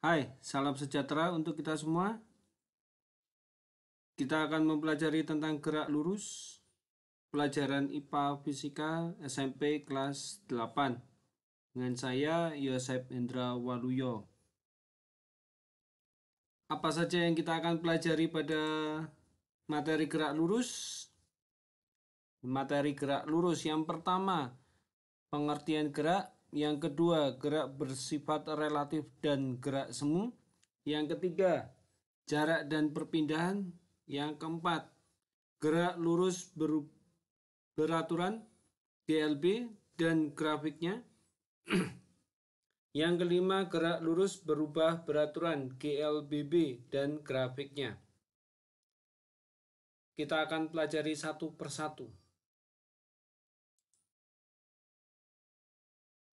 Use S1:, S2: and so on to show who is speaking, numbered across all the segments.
S1: Hai, salam sejahtera untuk kita semua. Kita akan mempelajari tentang gerak lurus, pelajaran IPA Fisika SMP kelas 8. Dengan saya, Yosep Hendra Waluyo. Apa saja yang kita akan pelajari pada materi gerak lurus? Materi gerak lurus yang pertama, pengertian gerak. Yang kedua, gerak bersifat relatif dan gerak semu. Yang ketiga, jarak dan perpindahan. Yang keempat, gerak lurus beraturan GLB dan grafiknya. Yang kelima, gerak lurus berubah beraturan GLBB dan grafiknya. Kita akan pelajari satu persatu.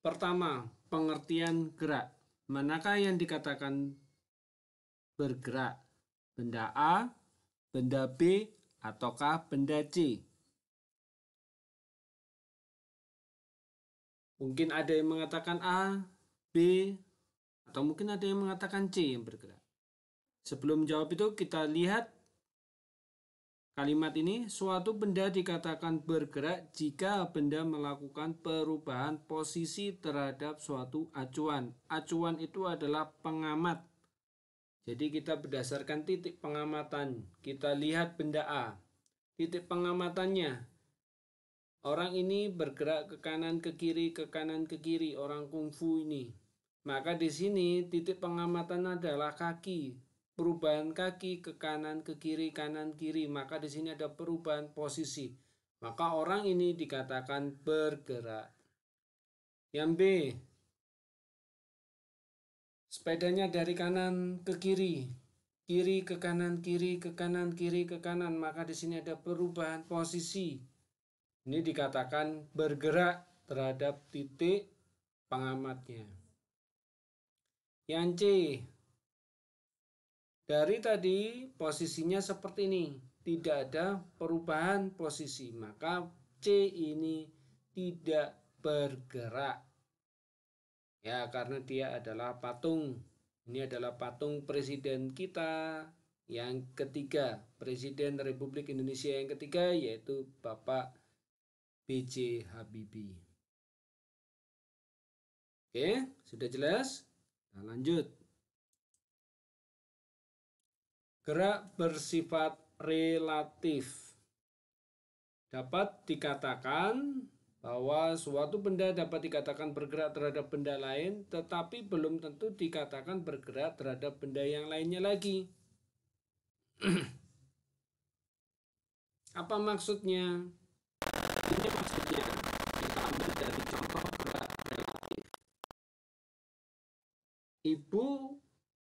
S1: Pertama, pengertian gerak. Manakah yang dikatakan bergerak? Benda A, benda B, ataukah benda C? Mungkin ada yang mengatakan A, B, atau mungkin ada yang mengatakan C yang bergerak. Sebelum jawab itu kita lihat kalimat ini. Suatu benda dikatakan bergerak jika benda melakukan perubahan posisi terhadap suatu acuan. Acuan itu adalah pengamat. Jadi kita berdasarkan titik pengamatan. Kita lihat benda A. Titik pengamatannya, orang ini bergerak ke kanan ke kiri, ke kanan ke kiri, orang kungfu ini. Maka di sini titik pengamatan adalah kaki. Perubahan kaki ke kanan ke kiri, kanan kiri. Maka di sini ada perubahan posisi. Maka orang ini dikatakan bergerak. Yang B, sepedanya dari kanan ke kiri, kiri ke kanan, kiri ke kanan, kiri ke kanan. Maka di sini ada perubahan posisi. Ini dikatakan bergerak terhadap titik pengamatnya. Yang C, dari tadi posisinya seperti ini, tidak ada perubahan posisi, maka C ini tidak bergerak. Ya, karena dia adalah patung. Ini adalah patung presiden kita yang ketiga, Presiden Republik Indonesia yang ketiga, yaitu Bapak B.J. Habibie. Oke, sudah jelas? Nah, lanjut. Gerak bersifat relatif. Dapat dikatakan bahwa suatu benda dapat dikatakan bergerak terhadap benda lain, tetapi belum tentu dikatakan bergerak terhadap benda yang lainnya lagi. Apa maksudnya? Ini maksudnya kita ambil dari contoh gerak relatif. Ibu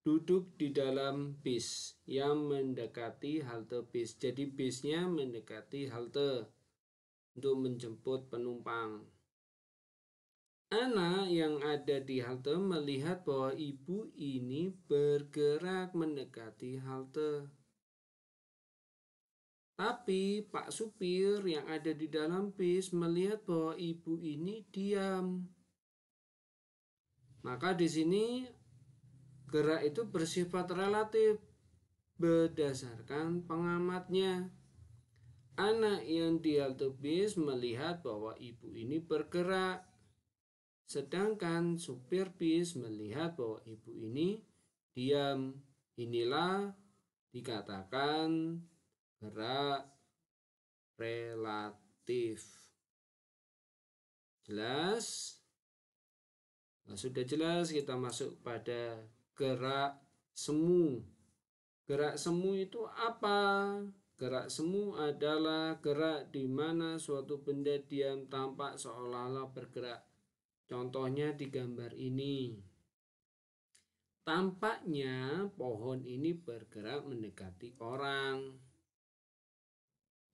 S1: duduk di dalam bis yang mendekati halte bis. Jadi bisnya mendekati halte untuk menjemput penumpang. Anak yang ada di halte melihat bahwa ibu ini bergerak mendekati halte. Tapi Pak supir yang ada di dalam bis melihat bahwa ibu ini diam. Maka di sini gerak itu bersifat relatif berdasarkan pengamatnya. Anak yang di halte bis melihat bahwa ibu ini bergerak, sedangkan supir bis melihat bahwa ibu ini diam. Inilah dikatakan gerak relatif. Jelas? Nah, sudah jelas, kita masuk pada gerak semu. Gerak semu itu apa? Gerak semu adalah gerak di mana suatu benda diam tampak seolah-olah bergerak. Contohnya di gambar ini. Tampaknya pohon ini bergerak mendekati orang.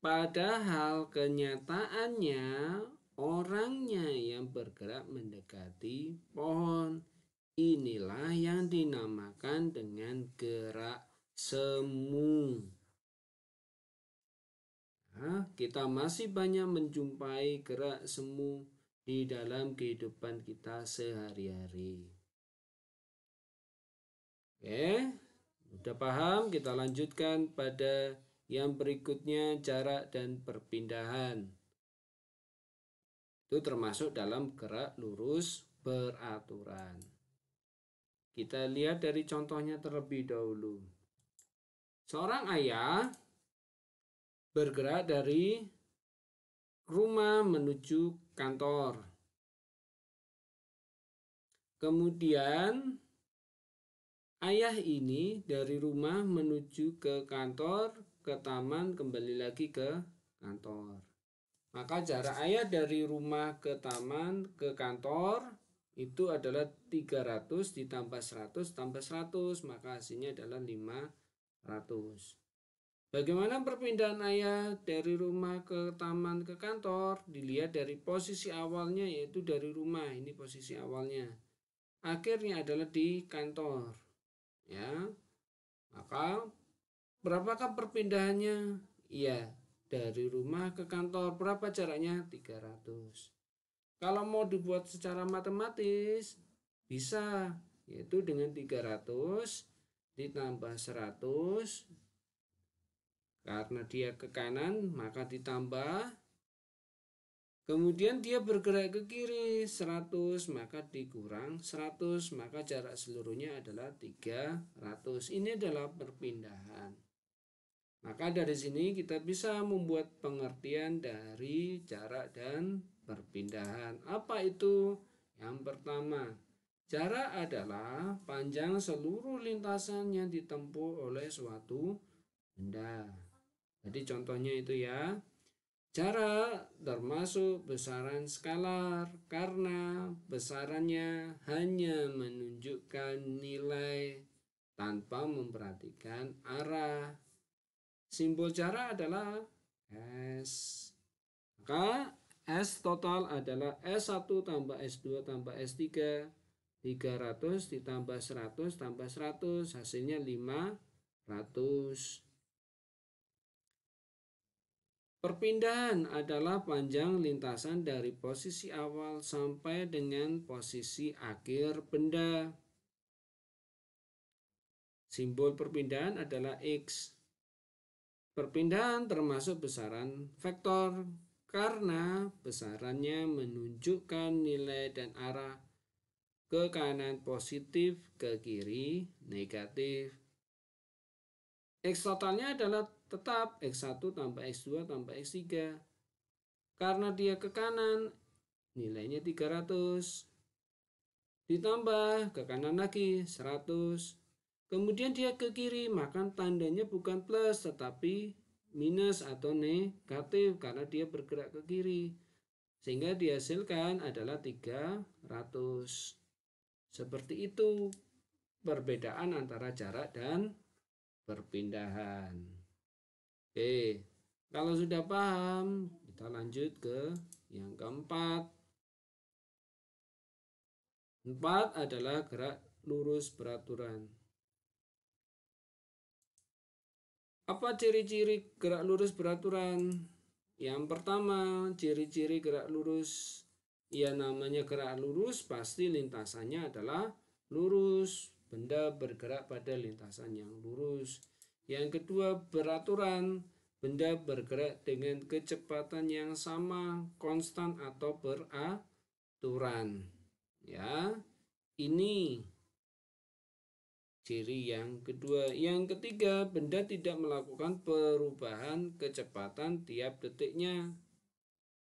S1: Padahal kenyataannya orangnya yang bergerak mendekati pohon. Inilah yang dinamakan dengan gerak semu. Nah, kita masih banyak menjumpai gerak semu di dalam kehidupan kita sehari-hari. Oke, udah paham? Kita lanjutkan pada yang berikutnya, jarak dan perpindahan. Itu termasuk dalam gerak lurus beraturan. Kita lihat dari contohnya terlebih dahulu. Seorang ayah bergerak dari rumah menuju kantor. Kemudian ayah ini dari rumah menuju ke kantor, ke taman, kembali lagi ke kantor. Maka jarak ayah dari rumah ke taman ke kantor itu adalah 300 ditambah 100 tambah 100, maka hasilnya adalah 500. Bagaimana perpindahan ayah dari rumah ke taman ke kantor? Dilihat dari posisi awalnya, yaitu dari rumah. Ini posisi awalnya. Akhirnya adalah di kantor. Ya. Maka berapakah perpindahannya? Iya, dari rumah ke kantor. Berapa jaraknya? 300. Kalau mau dibuat secara matematis, bisa, yaitu dengan 300 ditambah 100. Karena dia ke kanan, maka ditambah. Kemudian dia bergerak ke kiri 100, maka dikurang 100, maka jarak seluruhnya adalah 300. Ini adalah perpindahan. Maka dari sini kita bisa membuat pengertian dari jarak dan perpindahan. Apa itu? Yang pertama, jarak adalah panjang seluruh lintasan yang ditempuh oleh suatu benda. Jadi contohnya itu ya, jarak termasuk besaran skalar karena besarannya hanya menunjukkan nilai tanpa memperhatikan arah. Simbol jarak adalah S. Maka S total adalah S1 tambah S2 tambah S3. 300 ditambah 100 tambah 100, hasilnya 500. Perpindahan adalah panjang lintasan dari posisi awal sampai dengan posisi akhir benda. Simbol perpindahan adalah X. Perpindahan termasuk besaran vektor karena besarannya menunjukkan nilai dan arah ke kanan positif, ke kiri negatif. X totalnya adalah tetap X1 tambah X2 tambah X3. Karena dia ke kanan, nilainya 300. Ditambah ke kanan lagi 100. Kemudian dia ke kiri, maka tandanya bukan plus tetapi minus atau negatif karena dia bergerak ke kiri. Sehingga dihasilkan adalah 300. Seperti itu perbedaan antara jarak dan perpindahan. Oke, kalau sudah paham, kita lanjut ke yang keempat. 4 adalah gerak lurus beraturan. Apa ciri-ciri gerak lurus beraturan? Yang pertama, ciri-ciri gerak lurus. Ya, namanya gerak lurus pasti lintasannya adalah lurus. Benda bergerak pada lintasan yang lurus. Yang kedua, beraturan. Benda bergerak dengan kecepatan yang sama, konstan atau beraturan. Ya, ini ciri yang kedua. Yang ketiga, benda tidak melakukan perubahan kecepatan tiap detiknya.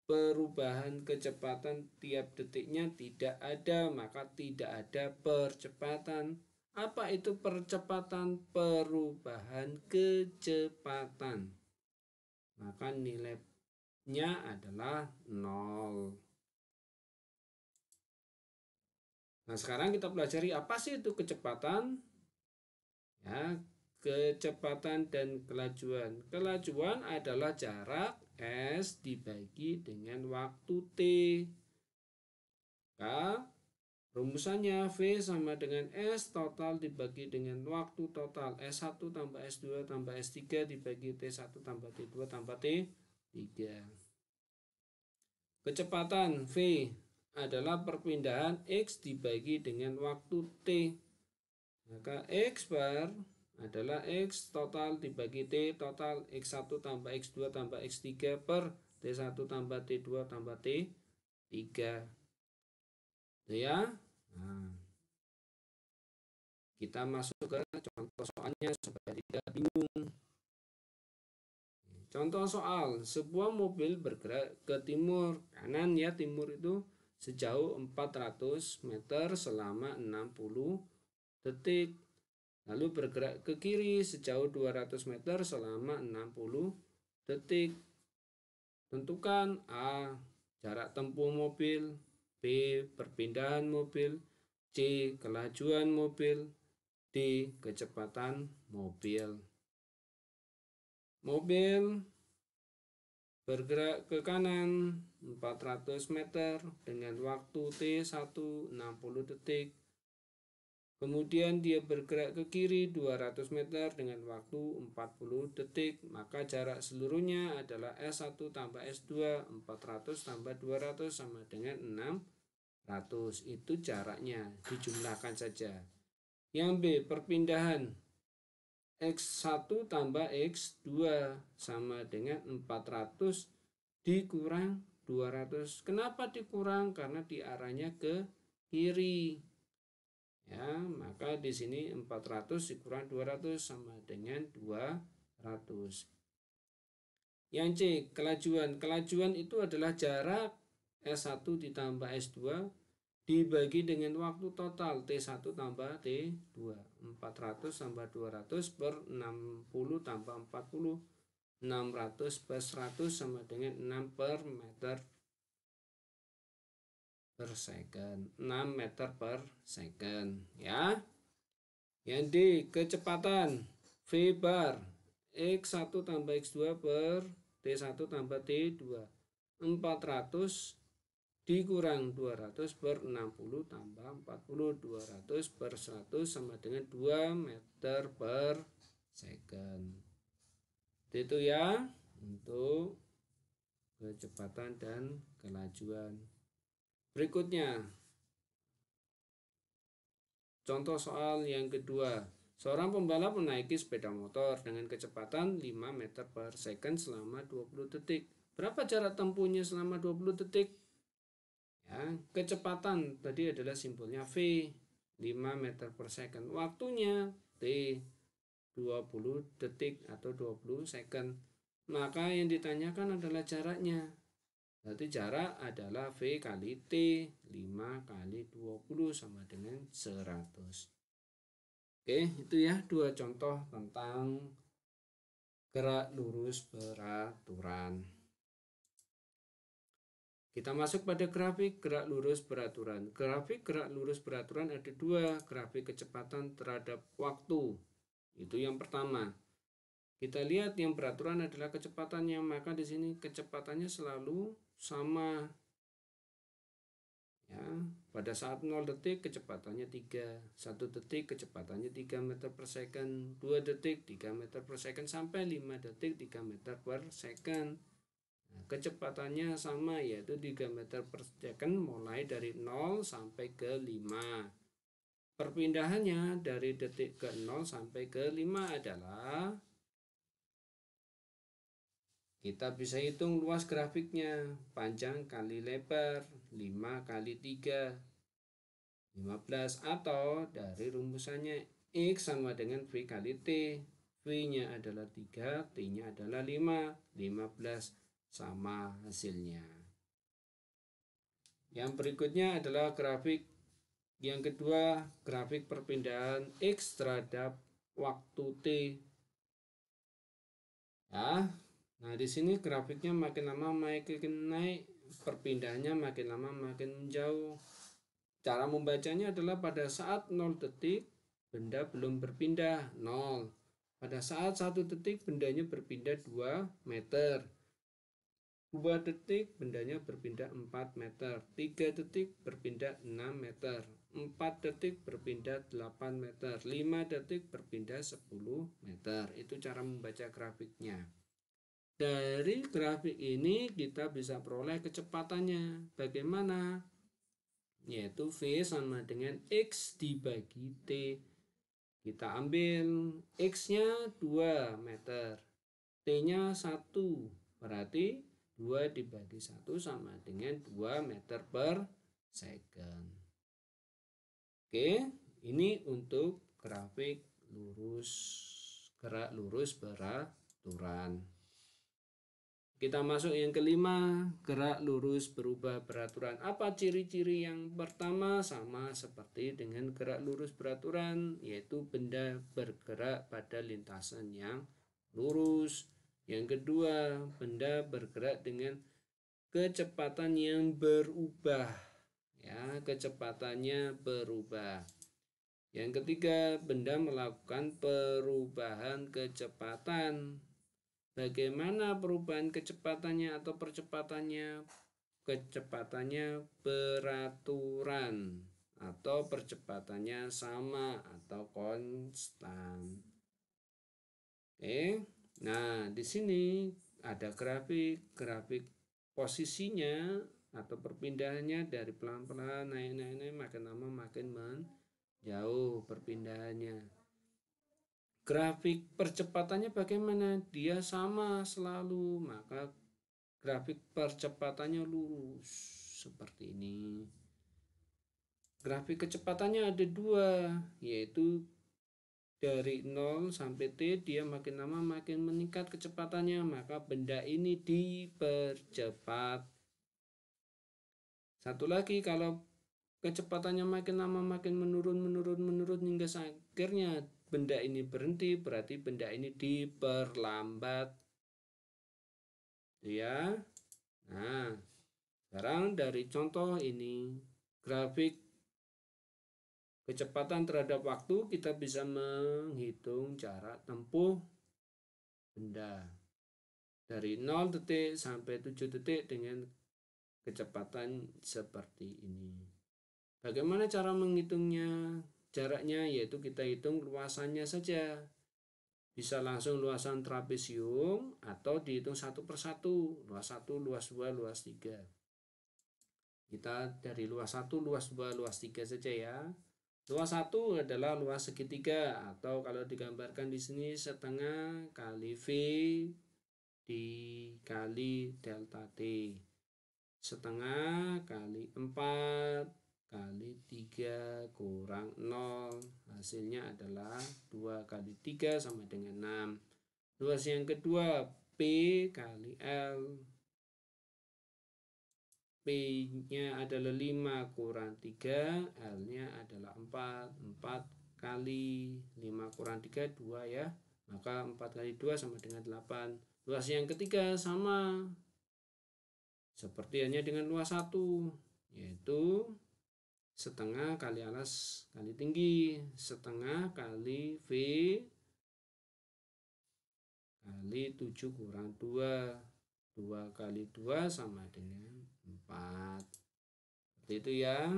S1: Perubahan kecepatan tiap detiknya tidak ada, maka tidak ada percepatan. Apa itu percepatan? Perubahan kecepatan. Maka nilainya adalah 0. Nah, sekarang kita pelajari apa sih itu kecepatan? Ya, kecepatan dan kelajuan. Kelajuan adalah jarak S dibagi dengan waktu T. Rumusannya V sama dengan S total dibagi dengan waktu total S1 tambah S2 tambah S3 dibagi T1 tambah T2 tambah T3. Kecepatan V adalah perpindahan X dibagi dengan waktu T. Maka X bar adalah X total dibagi T total X1 tambah X2 tambah X3 per T1 tambah T2 tambah T3. Itu ya. Nah, kita masuk ke contoh soalnya supaya tidak bingung. Contoh soal, sebuah mobil bergerak ke timur kanan ya, timur itu sejauh 400 meter selama 60 detik. Lalu bergerak ke kiri sejauh 200 meter selama 60 detik. Tentukan A. Jarak tempuh mobil, B. Perpindahan mobil, C. Kelajuan mobil, D. Kecepatan mobil. Mobil bergerak ke kanan 400 meter dengan waktu T1 60 detik. Kemudian dia bergerak ke kiri 200 meter dengan waktu 40 detik. Maka jarak seluruhnya adalah S1 tambah S2 400 tambah 200 sama dengan 600. Itu jaraknya, dijumlahkan saja. Yang B, perpindahan X1 tambah X2 sama dengan 400 dikurang 200. Kenapa dikurang? Karena diarahnya ke kiri. Ya, maka di sini 400 dikurang 200 sama dengan 200. Yang C, kelajuan. Kelajuan itu adalah jarak S1 ditambah S2 dibagi dengan waktu total T1 tambah T2. 400 tambah 200 per 60 tambah 40. 600 per 100 sama dengan 6 per meter per second. 6 meter per second ya. Yang D, kecepatan V bar X1 tambah X2 per T1 tambah T2. 400 dikurang 200 per 60 tambah 40. 200 per 100 sama dengan 2 meter per second. Itu ya untuk kecepatan dan kelajuan. Berikutnya contoh soal yang kedua. Seorang pembalap menaiki sepeda motor dengan kecepatan 5 meter per second selama 20 detik. Berapa jarak tempuhnya selama 20 detik? Ya, kecepatan tadi adalah simbolnya V, 5 meter per second. Waktunya T, 20 detik atau 20 second. Maka yang ditanyakan adalah jaraknya. Berarti jarak adalah V kali T, 5 kali 20 sama dengan 100. Oke, itu ya dua contoh tentang gerak lurus beraturan. Kita masuk pada grafik gerak lurus beraturan. Grafik gerak lurus beraturan ada dua, grafik kecepatan terhadap waktu. Itu yang pertama. Kita lihat yang beraturan adalah kecepatannya, maka di sini kecepatannya selalu sama. Ya, pada saat 0 detik kecepatannya 3, 1 detik kecepatannya 3 meter per second, 2 detik 3 meter per second, sampai 5 detik 3 meter per second. Nah, kecepatannya sama, yaitu 3 meter per second mulai dari 0 sampai ke 5. Perpindahannya dari detik ke 0 sampai ke 5 adalah, kita bisa hitung luas grafiknya, panjang kali lebar, 5 kali 3, 15, atau dari rumusannya X sama dengan V kali T. V-nya adalah 3, T-nya adalah 5, 15 sama hasilnya. Yang berikutnya adalah grafik yang kedua, grafik perpindahan X terhadap waktu T. Ya, nah di sini grafiknya makin lama makin naik, perpindahannya makin lama makin menjauh. Cara membacanya adalah pada saat 0 detik benda belum berpindah 0. Pada saat 1 detik bendanya berpindah 2 meter. 2 detik bendanya berpindah 4 meter. 3 detik berpindah 6 meter. 4 detik berpindah 8 meter. 5 detik berpindah 10 meter. Itu cara membaca grafiknya. Dari grafik ini kita bisa peroleh kecepatannya. Bagaimana? Yaitu V sama dengan X dibagi T. Kita ambil X-nya 2 meter, T-nya 1, berarti 2 dibagi 1 sama dengan 2 meter per second. Oke, ini untuk grafik gerak lurus beraturan. Kita masuk yang kelima, gerak lurus berubah beraturan. Apa ciri-ciri yang pertama? Sama seperti dengan gerak lurus beraturan, yaitu benda bergerak pada lintasan yang lurus. Yang kedua, benda bergerak dengan kecepatan yang berubah. Ya, kecepatannya berubah. Yang ketiga, benda melakukan perubahan kecepatan. Bagaimana perubahan kecepatannya atau percepatannya? Kecepatannya beraturan atau percepatannya sama atau konstan. Oke. Nah, di sini ada grafik posisinya atau perpindahannya dari pelan-pelan naik makin lama makin menjauh perpindahannya. Grafik percepatannya bagaimana? Dia sama selalu, maka grafik percepatannya lurus seperti ini. Grafik kecepatannya ada 2, yaitu dari 0 sampai T dia makin lama makin meningkat kecepatannya, maka benda ini dipercepat. Satu lagi, kalau kecepatannya makin lama makin menurun hingga akhirnya benda ini berhenti, berarti benda ini diperlambat. Ya. Nah, sekarang dari contoh ini, grafik kecepatan terhadap waktu, kita bisa menghitung jarak tempuh benda dari 0 detik sampai 7 detik dengan kecepatan seperti ini. Bagaimana cara menghitungnya? Jaraknya yaitu kita hitung luasannya saja. Bisa langsung luasan trapesium atau dihitung satu persatu. Luas 1, luas 2, luas 3. Kita dari luas 1, luas 2, luas 3 saja ya. Luas 1 adalah luas segitiga atau kalau digambarkan di sini setengah kali V dikali delta T. Setengah kali 4 kali 3 kurang 0, hasilnya adalah 2 kali 3 sama dengan 6. Luas yang kedua P kali L, P nya adalah 5 kurang 3, L nya adalah 4 kali 5 kurang 3 2 ya, maka 4 kali 2 sama dengan 8. Luas yang ketiga sama seperti hanya dengan luas 1, yaitu setengah kali alas kali tinggi, setengah kali V kali 7 kurang 2, 2 kali 2 sama dengan 4. Seperti itu ya.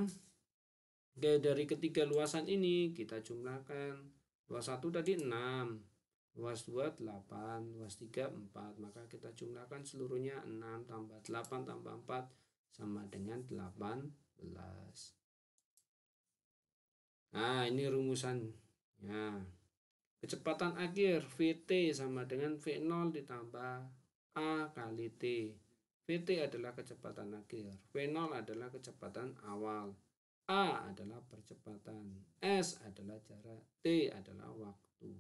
S1: Oke, dari ketiga luasan ini kita jumlahkan. Luas 1 tadi 6, luas 2 8, luas 3 4, maka kita jumlahkan seluruhnya 6 tambah 8 tambah 4 sama dengan 18. Nah, ini rumusannya. Kecepatan akhir Vt sama dengan V0 ditambah A kali T. Vt adalah kecepatan akhir, V0 adalah kecepatan awal, A adalah percepatan, S adalah jarak, T adalah waktu.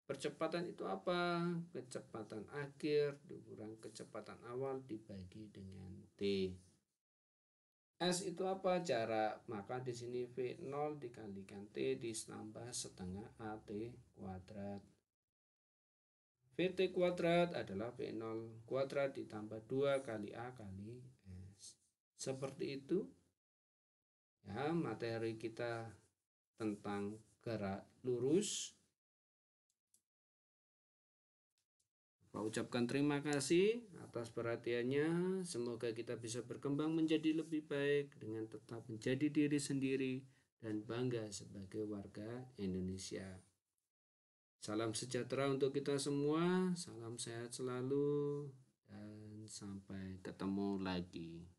S1: Percepatan itu apa? Kecepatan akhir dikurang kecepatan awal dibagi dengan T. S itu apa? Jarak. Maka di sini V0 dikalikan T ditambah setengah AT kuadrat. VT kuadrat adalah V0 kuadrat ditambah 2 kali A kali S. Seperti itu ya materi kita tentang gerak lurus. Saya ucapkan terima kasih atas perhatiannya. Semoga kita bisa berkembang menjadi lebih baik dengan tetap menjadi diri sendiri dan bangga sebagai warga Indonesia. Salam sejahtera untuk kita semua, salam sehat selalu, dan sampai ketemu lagi.